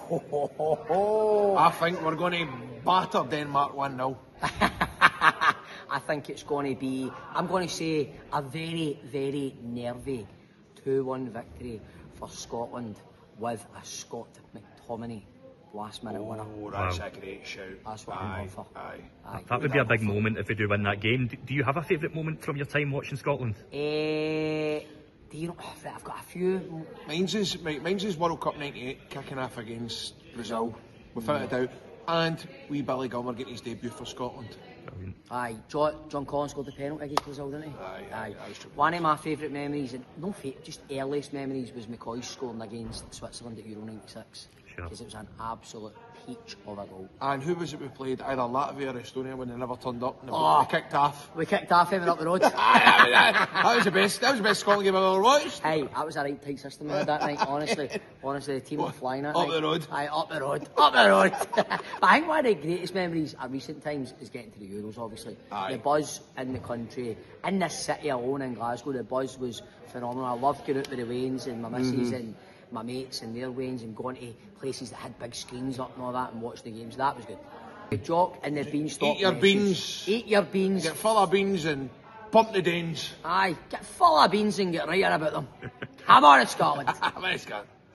I think we're going to batter Denmark 1-0. I think it's going to be, I'm going to say, a very, very nervy 2-1 victory for Scotland with a Scott McTominay last-minute winner. Oh, that's a great shout. That's what I'm going for. Aye. That would be a big moment if we do win that game. Do you have a favourite moment from your time watching Scotland? Do you know, I've got a few. Mine's is World Cup 98 kicking off against Brazil, without a doubt. And wee Billy Gilmer getting his debut for Scotland. Brilliant. Aye, John Collins scored the penalty against Brazil, didn't he? Aye. One of my favourite memories, and no favourite, just earliest memories, was McCoy scoring against Switzerland at Euro 96. Because it was an absolute peach of a goal. And who was it we played? Either Latvia or Estonia when they never turned up. And they kicked off. We kicked off even up the road. That was the best. That was the best Scotland game I've ever watched. Hey, that was a right tight system we had that night. Honestly, the team were flying that up night. the road. Aye, up the road. But I think one of the greatest memories of recent times is getting to the Euros. Obviously, the buzz in the country, in the city alone in Glasgow, the buzz was phenomenal. I loved going out with the Waynes and my missus and my mates and their Waynes and going to places that had big screens up and all that and watching the games. That was good. The jock and the beanstalk. Eat your beans. Eat your beans. Get full of beans and pump the Danes. Aye, get full of beans and get right on about them. I'm on it, Scotland. I'm on it, Scotland.